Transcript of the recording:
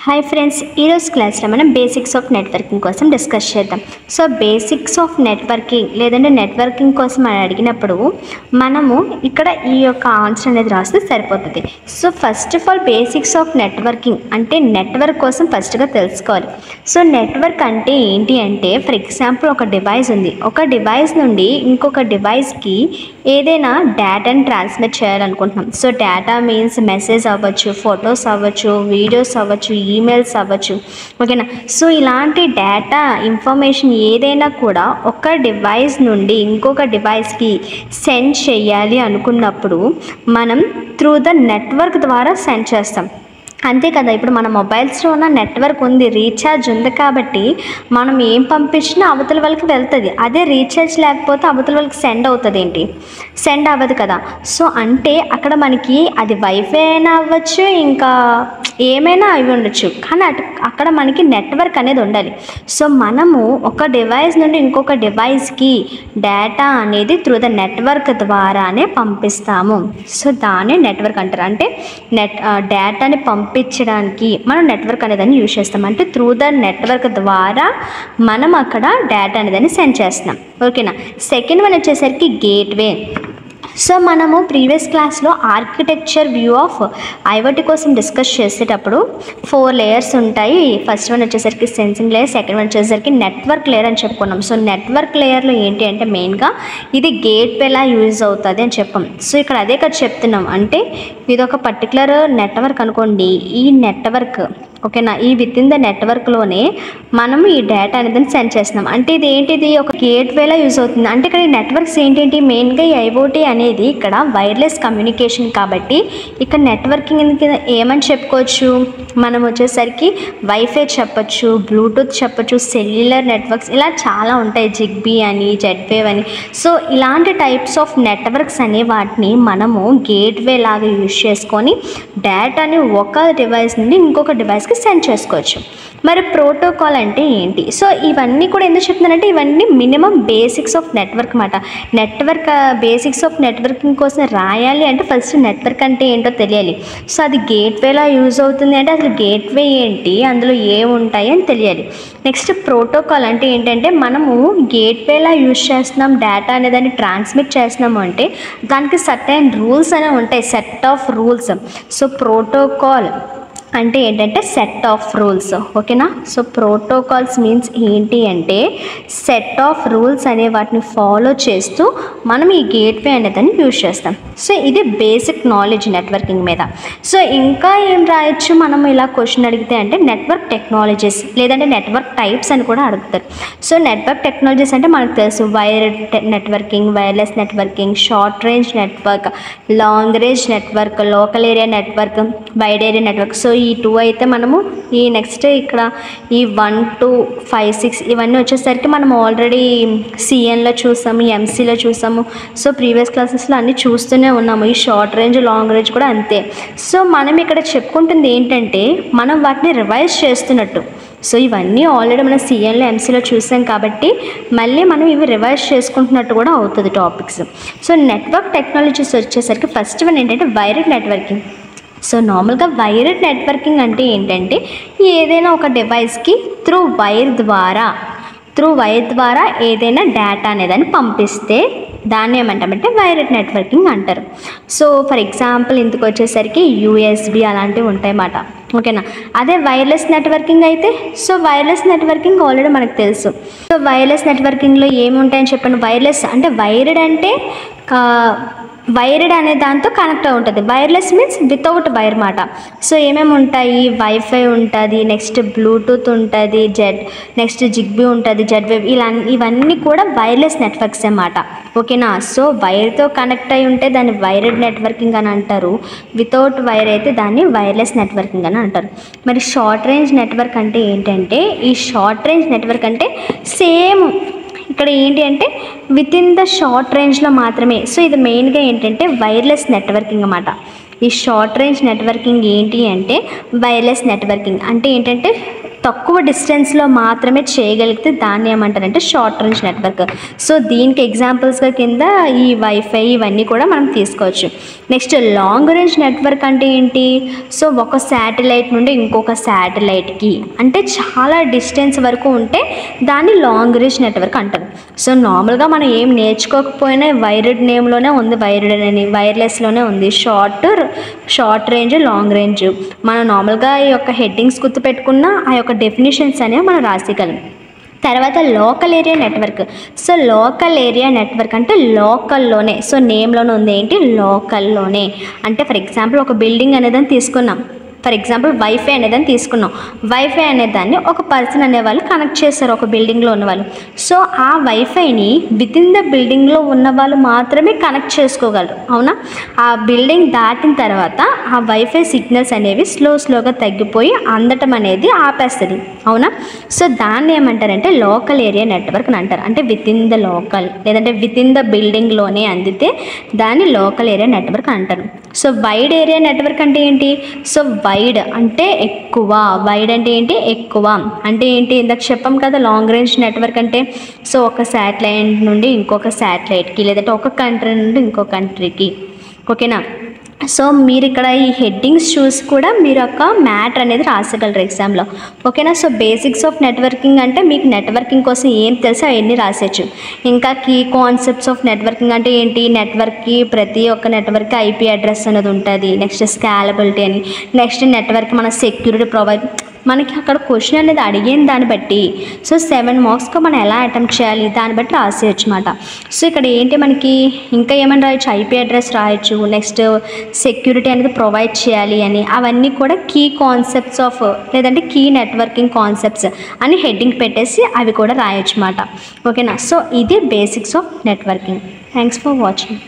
Hi friends, ఈరోజు క్లాస్లో మనం బేసిక్స్ ఆఫ్ నెట్వర్కింగ్ కోసం డిస్కస్ చేద్దాం. సో బేసిక్స్ ఆఫ్ నెట్వర్కింగ్ లేదంటే నెట్వర్కింగ్ కోసం అని అడిగినప్పుడు మనము ఇక్కడ ఈ యొక్క ఆన్సర్ అనేది రాస్తే సరిపోతుంది. So first of all basics of networking అంటే నెట్వర్క్ కోసం ఫస్ట్గా తెలుసుకోవాలి. సో నెట్వర్క్ అంటే ఏంటి అంటే, ఫర్ ఎగ్జాంపుల్ ఒక డివైస్ ఉంది. ఒక డివైస్ నుండి ఇంకొక డివైస్కి ఏదైనా డేటాని ట్రాన్స్మిట్ చేయాలనుకుంటున్నాం. సో డేటా మీన్స్ మెసేజ్ అవ్వచ్చు, ఫొటోస్ అవ్వచ్చు, వీడియోస్ అవ్వచ్చు, ఈమెయిల్స్ అవ్వచ్చు, ఓకేనా. సో ఇలాంటి డేటా ఇన్ఫర్మేషన్ ఏదైనా కూడా ఒక డివైస్ నుండి ఇంకొక డివైస్కి సెండ్ చేయాలి అనుకున్నప్పుడు మనం త్రూ ద నెట్వర్క్ ద్వారా సెండ్ చేస్తాం. అంతే కదా, ఇప్పుడు మన మొబైల్స్లో ఉన్న నెట్వర్క్ ఉంది, రీఛార్జ్ ఉంది కాబట్టి మనం ఏం పంపించినా అవతల వాళ్ళకి వెళ్తుంది. అదే రీఛార్జ్ లేకపోతే అవతల వాళ్ళకి సెండ్ అవుతుంది ఏంటి? సెండ్ అవ్వదు కదా. సో అంటే అక్కడ మనకి అది వైఫై అయినా అవ్వచ్చు, ఇంకా ఏమైనా అవి ఉండొచ్చు, కానీ అక్కడ మనకి నెట్వర్క్ అనేది ఉండాలి. సో మనము ఒక డివైస్ నుండి ఇంకొక డివైస్కి డేటా అనేది త్రూ ద నెట్వర్క్ ద్వారానే పంపిస్తాము. సో దాన్ని నెట్వర్క్ అంటారు. అంటే డేటాని పంపించడానికి మనం నెట్వర్క్ అనేదాన్ని యూజ్ చేస్తాం. అంటే త్రూ ద నెట్వర్క్ ద్వారా మనం అక్కడ డేటా అనేదాన్ని సెండ్ చేస్తున్నాం, ఓకేనా. సెకండ్ వన్ వచ్చేసరికి గేట్వే. సో మనము ప్రీవియస్ క్లాస్లో ఆర్కిటెక్చర్ వ్యూ ఆఫ్ ఐఓటీ కోసం డిస్కస్ చేసేటప్పుడు 4 లేయర్స్ ఉంటాయి. ఫస్ట్ వన్ వచ్చేసరికి సెన్సింగ్ లేయర్, సెకండ్ వన్ వచ్చేసరికి నెట్వర్క్ లేయర్ అని చెప్పుకున్నాం. సో నెట్వర్క్ లేయర్లో ఏంటి అంటే మెయిన్గా ఇది గేట్వేలా యూజ్ అవుతుంది అని చెప్పాం. సో ఇక్కడ అదే కదా చెప్తున్నాం. అంటే ఇది ఒక పర్టికులర్ నెట్వర్క్ అనుకోండి. ఈ నెట్వర్క్, ఓకేనా, ఈ విత్ ఇన్ ద నెట్వర్క్లోనే మనం ఈ డేటా అనేది సెండ్ చేస్తున్నాం. అంటే ఇది ఏంటిది, ఒక గేట్వేలా యూజ్ అవుతుంది. అంటే ఇక్కడ ఈ నెట్వర్క్స్ ఏంటి, మెయిన్గా ఈ ఐఓటీ అనేది ఇక్కడ వైర్లెస్ కమ్యూనికేషన్ కాబట్టి ఇక్కడ నెట్వర్కింగ్ ఏమని చెప్పుకోవచ్చు, మనం వచ్చేసరికి వైఫై చెప్పచ్చు, బ్లూటూత్ చెప్పచ్చు, సెల్యులర్ నెట్వర్క్స్ ఇలా చాలా ఉంటాయి, జిగ్బీ అని, జెడ్వేవ్ అని. సో ఇలాంటి టైప్స్ ఆఫ్ నెట్వర్క్స్ అనే వాటిని మనము గేట్వే లాగా యూజ్ చేసుకొని డేటాని ఒక డివైస్ నుండి ఇంకొక డివైస్కి సెండ్ చేసుకోవచ్చు. మరి ప్రోటోకాల్ అంటే ఏంటి? సో ఇవన్నీ కూడా ఎందుకు చెప్తున్నానంటే ఇవన్నీ మినిమం బేసిక్స్ ఆఫ్ నెట్వర్క్ అన్నమాట. నెట్వర్క్ బేసిక్స్ ఆఫ్ నెట్వర్కింగ్ కోసం రాయాలి అంటే ఫస్ట్ నెట్వర్క్ అంటే ఏంటో తెలియాలి. సో అది గేట్వేలా యూజ్ అవుతుంది అంటే అసలు గేట్వే ఏంటి, అందులో ఏముంటాయి అని తెలియాలి. నెక్స్ట్ ప్రోటోకాల్ అంటే ఏంటంటే మనము గేట్వేలా యూజ్ చేస్తున్నాం, డేటా అనేదాన్ని ట్రాన్స్మిట్ చేస్తున్నాము అంటే దానికి సర్టైన్ రూల్స్ అనేవి ఉంటాయి, set of rules. So protocol అంటే ఏంటంటే సెట్ ఆఫ్ రూల్స్, ఓకేనా. సో ప్రోటోకాల్స్ మీన్స్ ఏంటి అంటే సెట్ ఆఫ్ రూల్స్ అనే వాటిని ఫాలో చేస్తూ మనం ఈ గేట్వే అనేదాన్ని యూజ్ చేస్తాం. సో ఇది బేసిక్ నాలెడ్జ్ నెట్వర్కింగ్ మీద. సో ఇంకా ఏం రాయొచ్చు మనం ఇలా క్వశ్చన్ అడిగితే అంటే నెట్వర్క్ టెక్నాలజీస్ లేదంటే నెట్వర్క్ టైప్స్ అని కూడా అడుగుతారు. సో నెట్వర్క్ టెక్నాలజీస్ అంటే మనకు తెలుసు, wired networking, wireless networking, short range network, long range network, local area network, wide area network. So ఈ 2 అయితే మనము ఈ నెక్స్ట్ ఇక్కడ ఈ 1, 2, 5, 6 ఇవన్నీ వచ్చేసరికి మనం ఆల్రెడీ సిఎన్లో చూసాము, ఎంసీలో చూసాము. సో ప్రీవియస్ క్లాసెస్లో అన్నీ చూస్తూనే ఉన్నాము. ఈ షార్ట్ రేంజ్, లాంగ్ రేంజ్ కూడా అంతే. సో మనం ఇక్కడ చెప్పుకుంటుంది ఏంటంటే మనం వాటిని రివైజ్ చేస్తున్నట్టు. సో ఇవన్నీ ఆల్రెడీ మనం సిఎన్లో, ఎంసీలో చూసాం కాబట్టి మళ్ళీ మనం ఇవి రివైజ్ చేసుకుంటున్నట్టు కూడా అవుతుంది టాపిక్స్. సో నెట్వర్క్ టెక్నాలజీస్ వచ్చేసరికి ఫస్ట్ వన్ ఏంటంటే వైర్డ్ నెట్వర్కింగ్. సో నార్మల్గా వైర్డ్ నెట్వర్కింగ్ అంటే ఏంటంటే ఏదైనా ఒక డివైస్కి త్రూ వైర్ ద్వారా ఏదైనా డేటా అనేదాన్ని పంపిస్తే దాన్ని ఏమంటామంటే వైర్డ్ నెట్వర్కింగ్ అంటారు. సో ఫర్ ఎగ్జాంపుల్ ఇందుకు వచ్చేసరికి యూఎస్బి అలాంటివి ఉంటాయన్నమాట, ఓకేనా. అదే వైర్లెస్ నెట్వర్కింగ్ అయితే, సో వైర్లెస్ నెట్వర్కింగ్ ఆల్రెడీ మనకు తెలుసు. సో వైర్లెస్ నెట్వర్కింగ్లో ఏముంటాయని చెప్పండి. వైర్లెస్ అంటే వైర్డ్ అంటే వైర్డ్ అనే దాంతో కనెక్ట్ అయి ఉంటుంది. వైర్లెస్ మీన్స్ వితౌట్ వైర్ మాట. సో ఏమేమి ఉంటాయి, వైఫై ఉంటుంది, నెక్స్ట్ బ్లూటూత్ ఉంటుంది, నెక్స్ట్ జిగ్బీ ఉంటుంది, జెడ్వేవ్, ఇవన్నీ కూడా వైర్లెస్ నెట్వర్క్స్ అన్నమాట, ఓకేనా. సో వైర్తో కనెక్ట్ అయి ఉంటే దాన్ని వైర్డ్ నెట్వర్కింగ్ అని అంటారు. వితౌట్ వైర్ అయితే దాన్ని వైర్లెస్ నెట్వర్కింగ్ అని అంటారు. మరి షార్ట్ రేంజ్ నెట్వర్క్ అంటే ఏంటంటే ఈ షార్ట్ రేంజ్ నెట్వర్క్ అంటే సేమ్ ఇక్కడ ఏంటి అంటే విత్ ఇన్ ద షార్ట్ రేంజ్లో మాత్రమే. సో ఇది మెయిన్గా ఏంటంటే వైర్లెస్ నెట్వర్కింగ్ అన్నమాట. ఈ షార్ట్ రేంజ్ నెట్వర్కింగ్ ఏంటి అంటే వైర్లెస్ నెట్వర్కింగ్ అంటే ఏంటంటే తక్కువ డిస్టెన్స్లో మాత్రమే చేయగలిగితే దాన్ని ఏమంటారంటే షార్ట్ రేంజ్ నెట్వర్క్. సో దీనికి ఎగ్జాంపుల్స్గా కింద ఈ వైఫై ఇవన్నీ కూడా మనం తీసుకోవచ్చు. నెక్స్ట్ లాంగ్ రేంజ్ నెట్వర్క్ అంటే ఏంటి? సో ఒక శాటిలైట్ నుండి ఇంకొక శాటిలైట్కి అంటే చాలా డిస్టెన్స్ వరకు ఉంటే దాన్ని లాంగ్ రేంజ్ నెట్వర్క్ అంటారు. సో నార్మల్గా మనం ఏం నేర్చుకోకపోయినా వైర్డ్ నేమ్లోనే ఉంది, వైర్డ్ అని వైర్లెస్లోనే ఉంది షార్ట్ రేంజ్, లాంగ్ రేంజ్. మనం నార్మల్గా ఈ యొక్క హెడ్డింగ్స్ గుర్తుపెట్టుకున్న ఆ యొక్క డెఫినేషన్స్ అనేవి మనం రాసేయగలం. తర్వాత local area network. So local area network అంటే లోకల్లోనే, సో నేమ్లోనే ఉంది ఏంటి, లోకల్లోనే. అంటే ఫర్ ఎగ్జాంపుల్ ఒక బిల్డింగ్ అనేదాన్ని తీసుకున్నాం, ఫర్ ఎగ్జాంపుల్ వైఫై అనేదాన్ని తీసుకున్నాం. వైఫై అనేదాన్ని ఒక పర్సన్ అనేవాళ్ళు కనెక్ట్ చేస్తారు, ఒక బిల్డింగ్లో ఉన్నవాళ్ళు. సో ఆ వైఫైని వితిన్ ద బిల్డింగ్లో ఉన్న వాళ్ళు మాత్రమే కనెక్ట్ చేసుకోగలరు, అవునా? ఆ బిల్డింగ్ దాటిన తర్వాత ఆ వైఫై సిగ్నల్స్ అనేవి స్లోగా తగ్గిపోయి అందటం అనేది ఆపేస్తుంది, అవునా? సో దాన్ని ఏమంటారంటే లోకల్ ఏరియా నెట్వర్క్ అని అంటారు. అంటే వితిన్ ద లోకల్ లేదంటే వితిన్ ద బిల్డింగ్లోనే అందితే దాన్ని లోకల్ ఏరియా నెట్వర్క్ అంటారు. సో వైడ్ ఏరియా నెట్వర్క్ అంటే ఏంటి? సో వైడ్ అంటే ఎక్కువ, వైడ్ అంటే ఏంటి, ఎక్కువ అంటే ఏంటి? ఇందాక చెప్పాం కదా లాంగ్ రేంజ్ నెట్వర్క్ అంటే. సో ఒక శాటిలైట్ నుండి ఇంకొక శాటిలైట్కి లేదంటే ఒక కంట్రీ నుండి ఇంకొక కంట్రీకి, ఓకేనా? సో మీరు ఇక్కడ ఈ హెడ్డింగ్స్ చూసి కూడా మీరు ఒక మ్యాటర్ అనేది రాసగలరు ఎగ్జామ్లో, ఓకేనా? సో బేసిక్స్ ఆఫ్ నెట్వర్కింగ్ అంటే మీకు నెట్వర్కింగ్ కోసం ఏం తెలుసో అవన్నీ రాసేయచ్చు. ఇంకా కీ కాన్సెప్ట్స్ ఆఫ్ నెట్వర్కింగ్ అంటే ఏంటి? నెట్వర్క్కి ప్రతి ఒక్క నెట్వర్క్కి ఐపీ అడ్రస్ అనేది ఉంటుంది. నెక్స్ట్ స్కాలబిలిటీ అని, నెక్స్ట్ నెట్వర్క్ మన సెక్యూరిటీ ప్రొవైడ్, మనకి అక్కడ క్వశ్చన్ అనేది అడిగిన దాన్ని బట్టి సో 7 మార్క్స్కి మనం ఎలా అటెంప్ట్ చేయాలి దాన్ని బట్టి రాసేయచ్చు అనమాట. సో ఇక్కడ ఏంటి మనకి ఇంకా ఏమైనా రాయొచ్చు, ఐపీ అడ్రస్ రాయొచ్చు, నెక్స్ట్ సెక్యూరిటీ అనేది ప్రొవైడ్ చేయాలి అని, అవన్నీ కూడా కీ కాన్సెప్ట్స్ ఆఫ్ లేదంటే కీ నెట్వర్కింగ్ కాన్సెప్ట్స్ అని హెడ్డింగ్ పెట్టేసి అవి కూడా రాయొచ్చు అన్నమాట, ఓకేనా? సో ఇది basics of networking. Thanks for watching.